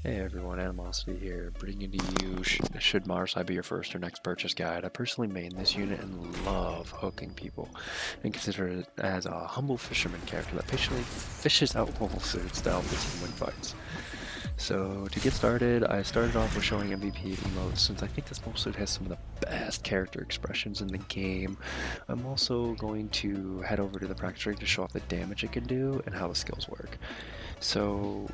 Hey everyone, Animosity here, bringing to you should Marasai be your first or next purchase guide. I personally main this unit and love hooking people, and consider it as a humble fisherman character that patiently fishes out mobile suits to help the team win fights. So to get started, I started off with showing MVP emotes since I think this mobile suit has some of the best character expressions in the game. I'm also going to head over to the practice ring to show off the damage it can do and how the skills work. So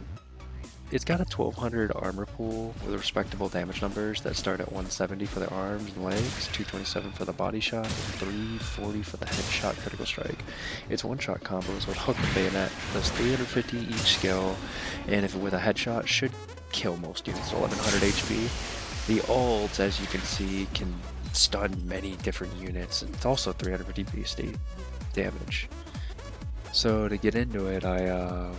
it's got a 1200 armor pool with respectable damage numbers that start at 170 for the arms and legs, 227 for the body shot, and 340 for the headshot critical strike. Its one-shot combos with hook and bayonet does 350 each skill, and if with a headshot should kill most units to 1100 HP. The ult, as you can see, can stun many different units, and it's also 350 BST damage. So to get into it, I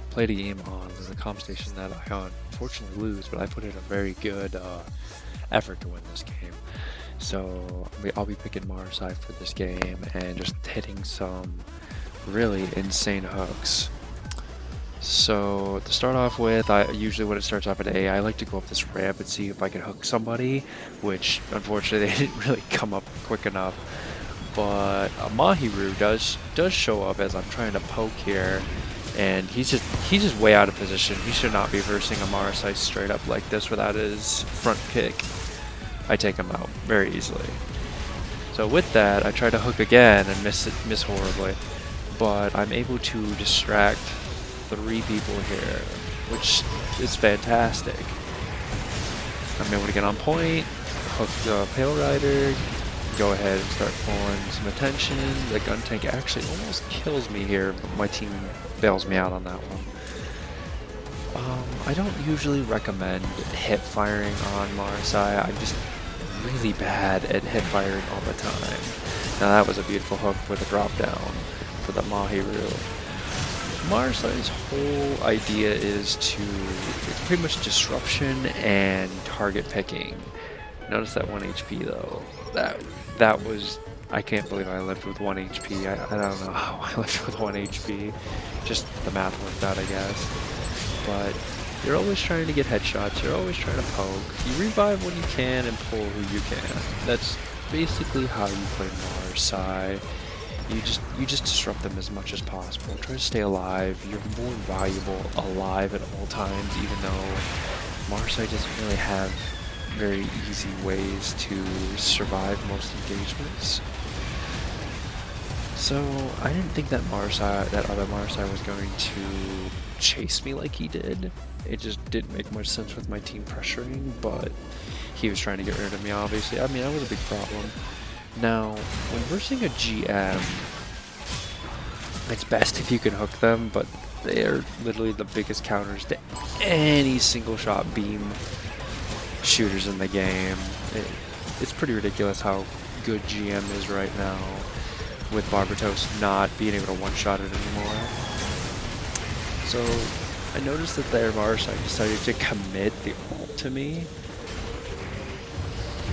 played a game on the comm station that I unfortunately lose, but I put in a very good effort to win this game. So I'll be picking Marasai for this game and just hitting some really insane hooks. So to start off with, usually when it starts off at A, I like to go up this ramp and see if I can hook somebody, which unfortunately they didn't really come up quick enough. But Mahiru does show up as I'm trying to poke here. And he's just way out of position. He should not be versing a Marasai straight up like this without his front kick. I take him out very easily. So with that, I try to hook again and miss horribly. But I'm able to distract 3 people here, which is fantastic. I'm able to get on point, hook the Pale Rider, go ahead and start pulling some attention. The gun tank actually almost kills me here, but my team bails me out on that one. I don't usually recommend hip firing on Marasai. I'm just really bad at hip firing all the time. Now that was a beautiful hook with a drop down for the Mahiru. Marasai's whole idea is it's pretty much disruption and target picking. Notice that 1 HP though. That was, I can't believe I lived with 1 HP. I don't know how I lived with 1 HP. Just the math worked out, I guess. But you're always trying to get headshots. You're always trying to poke. You revive when you can and pull who you can. That's basically how you play Marasai. You just disrupt them as much as possible. Try to stay alive. You're more valuable alive at all times, even though Marasai doesn't really have very easy ways to survive most engagements. So I didn't think that other Marasai was going to chase me like he did. It just didn't make much sense with my team pressuring, but he was trying to get rid of me, obviously. I mean, that was a big problem. Now, when versing a GM, it's best if you can hook them, but they're literally the biggest counters to any single shot beam shooters in the game. It's pretty ridiculous how good GM is right now, with Barbatos not being able to one-shot it anymore. So I noticed that their Marasai decided to commit the ult to me.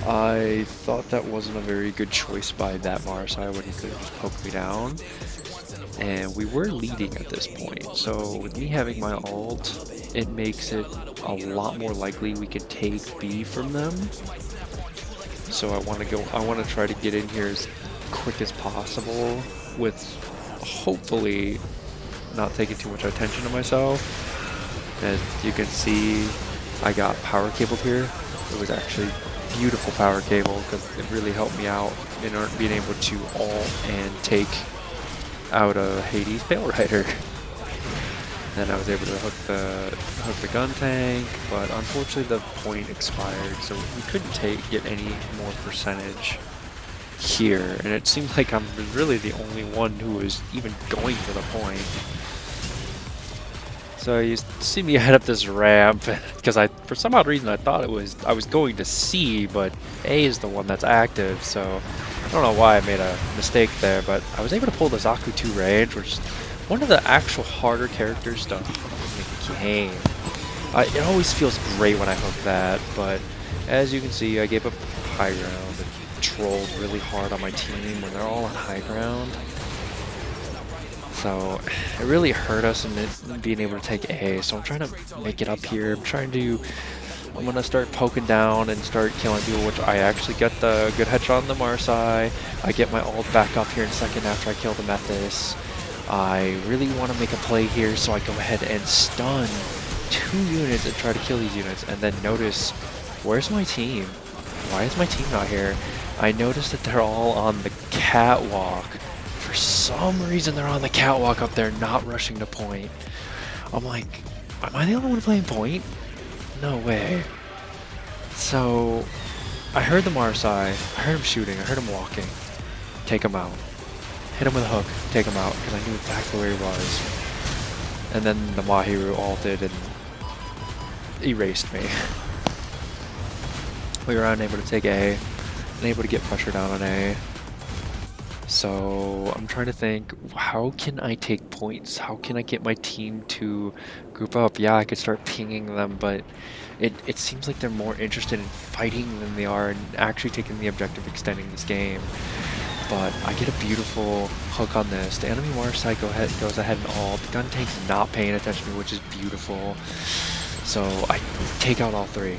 I thought that wasn't a very good choice by that Marasai when he could just poke me down. And we were leading at this point, so with me having my ult, it makes it a lot more likely we can take B from them. So I want to try to get in here as quick as possible with hopefully not taking too much attention to myself. As you can see, I got power cabled here. It was actually beautiful power cable because it really helped me out in being able to ult and take out a Hades Pale Rider. Then I was able to hook the gun tank, but unfortunately the point expired, so we couldn't get any more percentage here. And it seemed like I'm really the only one who was even going for the point. So you see me head up this ramp, because for some odd reason I thought I was going to C, but A is the one that's active, so I don't know why I made a mistake there, but I was able to pull the Zaku 2 range, which is one of the actual harder characters to hook in the game. It always feels great when I hook that, but as you can see, I gave up high ground and trolled really hard on my team when they're all on high ground. So it really hurt us in being able to take A. So I'm trying to make it up here. I'm gonna start poking down and start killing people, which I actually get the good headshot on the Marasai. I get my ult back up here in a second after I kill the Methis. I really want to make a play here, so I go ahead and stun 2 units and try to kill these units. And then notice, where's my team? Why is my team not here? I noticed that they're all on the catwalk. For some reason, they're on the catwalk up there, not rushing to point. I'm like, am I the only one playing point? No way. So, I heard the Marasai, I heard him shooting, I heard him walking. Take him out. Hit him with a hook, take him out, because I knew exactly where he was. And then the Mahiru ulted and erased me. We were unable to take A, unable to get pressure down on A. So I'm trying to think, how can I take points? How can I get my team to group up? Yeah, I could start pinging them, but it seems like they're more interested in fighting than they are in actually taking the objective of extending this game. But I get a beautiful hook on this. The enemy Marasai goes ahead and ult. The gun tank's not paying attention to me, which is beautiful. So I take out all 3.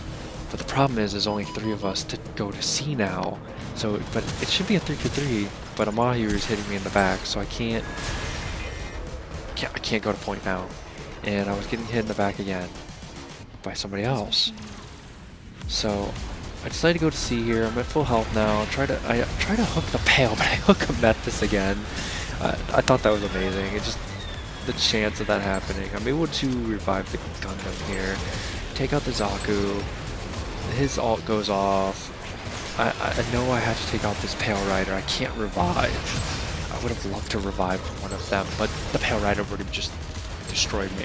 But the problem is, there's only 3 of us to go to C now. So, but it should be a 3v3. But a Mahiru is hitting me in the back, so I can't go to point now. And I was getting hit in the back again by somebody else. So I decided to go to C here. I'm at full health now. I try to hook the Pale, but I hook a Methis again. I thought that was amazing. It just, the chance of that happening. I'm able to revive the Gundam here. Take out the Zaku. His ult goes off. I know I have to take out this Pale Rider. I can't revive. I would have loved to revive one of them, but the Pale Rider would have just destroyed me.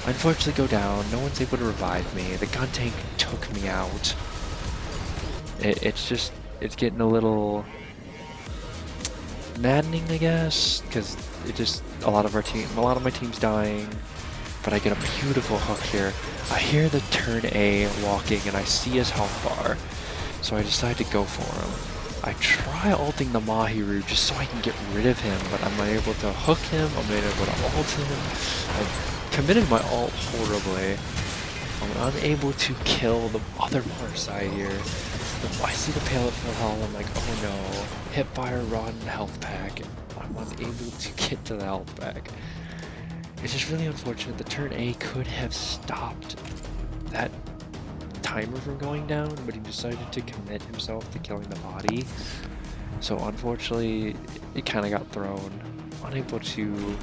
I unfortunately go down. No one's able to revive me. The gun tank took me out. It's getting a little maddening, I guess, because a lot of my team's dying. But I get a beautiful hook here. I hear the turn A walking, and I see his health bar. So I decide to go for him. I try ulting the Mahiru just so I can get rid of him, but I'm unable to hook him, I'm unable to ult him. I've committed my ult horribly. I'm unable to kill the other Marasai here. I see the Pale at full health, I'm like, oh no. Hit by a rotten health pack, and I'm unable to get to the health pack. It's just really unfortunate. The turn A could have stopped that timer from going down, but he decided to commit himself to killing the body. So unfortunately, it kind of got thrown. Unable to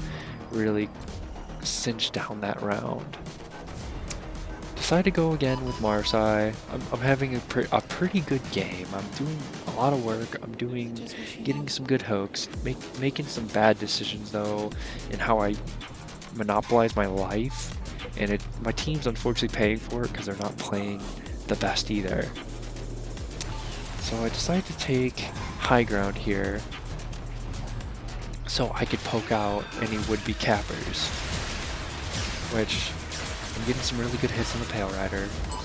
really cinch down that round. Decided to go again with Marasai. I'm having a pretty good game. I'm doing a lot of work. I'm getting some good hooks, making some bad decisions though in how I monopolize my life. And my team's unfortunately paying for it because they're not playing the best either. So I decided to take high ground here so I could poke out any would-be cappers. Which, I'm getting some really good hits on the Pale Rider.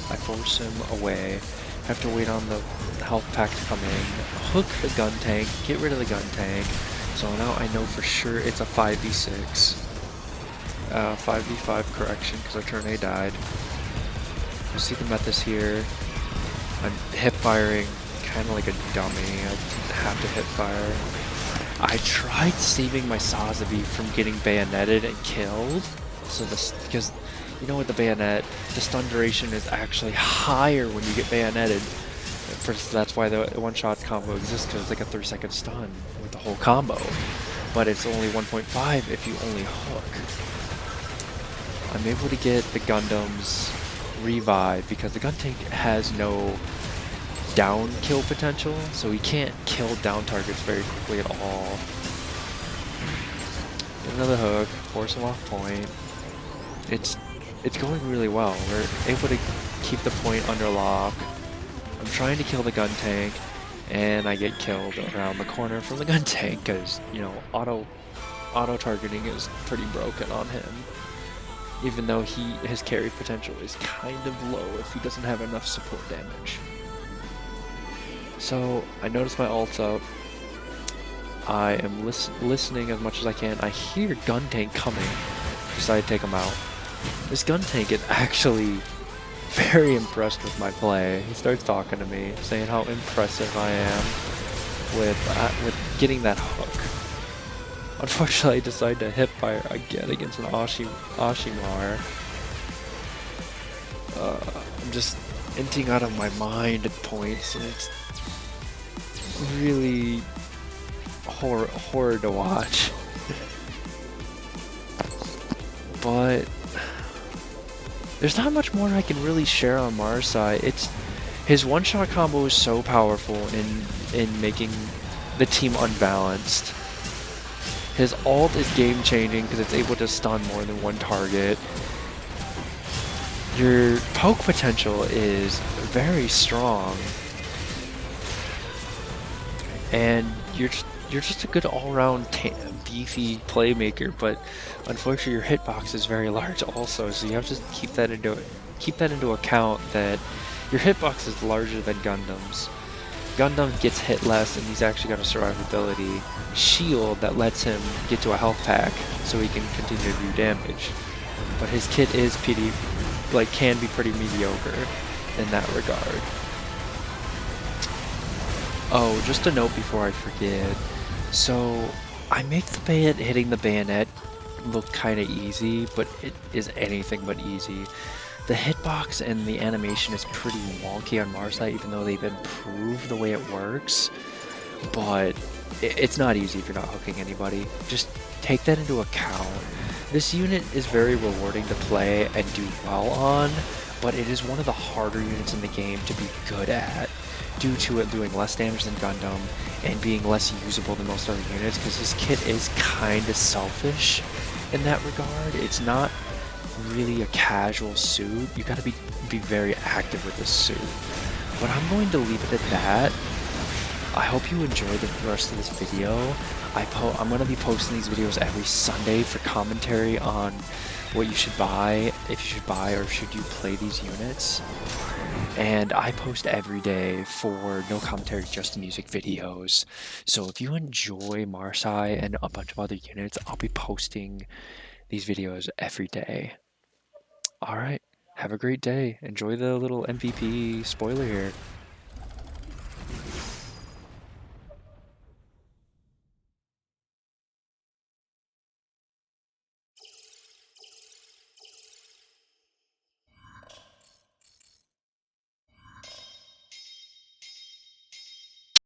I force him away. Have to wait on the health pack to come in. Hook the gun tank, get rid of the gun tank. So now I know for sure it's a 5v6. 5v5 correction because our turn A died. You see the Methis here. I'm hip firing kind of like a dummy. I didn't have to hip fire. I tried saving my Sazabi from getting bayoneted and killed. So because you know with the bayonet, the stun duration is actually higher when you get bayoneted. That's why the one-shot combo exists, because it's like a 3-second stun with the whole combo. But it's only 1.5 if you only hook. I'm able to get the Gundam's revive because the gun tank has no down kill potential, so he can't kill down targets very quickly at all. Get another hook, force him off point. It's going really well. We're able to keep the point under lock. I'm trying to kill the gun tank, and I get killed around the corner from the gun tank because, you know, auto targeting is pretty broken on him. Even though his carry potential is kind of low if he doesn't have enough support damage. So I noticed my ult's up. I am listening as much as I can. I hear gun tank coming. Decide to take him out. This gun tank is actually very impressed with my play. He starts talking to me, saying how impressive I am with getting that hook. Unfortunately, I decide to hip fire again against an Oshimar. I'm just inting out of my mind at points, and it's really horror to watch. But there's not much more I can really share on Marasai. His one-shot combo is so powerful in making the team unbalanced. His ult is game-changing because it's able to stun more than one target. Your poke potential is very strong, and you're just a good all-round beefy playmaker. But unfortunately, your hitbox is very large also, so you have to keep that into account that your hitbox is larger than Gundam's. Gundam gets hit less, and he's actually got a survivability shield that lets him get to a health pack, so he can continue to do damage. But his kit is can be pretty mediocre in that regard. Oh, just a note before I forget. So I make hitting the bayonet look kind of easy, but it is anything but easy. The hitbox and the animation is pretty wonky on Marasai, even though they've improved the way it works. But it's not easy if you're not hooking anybody. Just take that into account. This unit is very rewarding to play and do well on, but it is one of the harder units in the game to be good at, due to it doing less damage than Gundam and being less usable than most other units, because his kit is kind of selfish in that regard. It's not really a casual suit. You gotta be very active with this suit. But I'm going to leave it at that. I hope you enjoyed the rest of this video. I'm going to be posting these videos every Sunday for commentary on what you should buy, if you should buy or should you play these units. And I post every day for no commentary, just music videos. So if you enjoy Marasai and a bunch of other units, I'll be posting these videos every day. Alright, have a great day. Enjoy the little MVP spoiler here.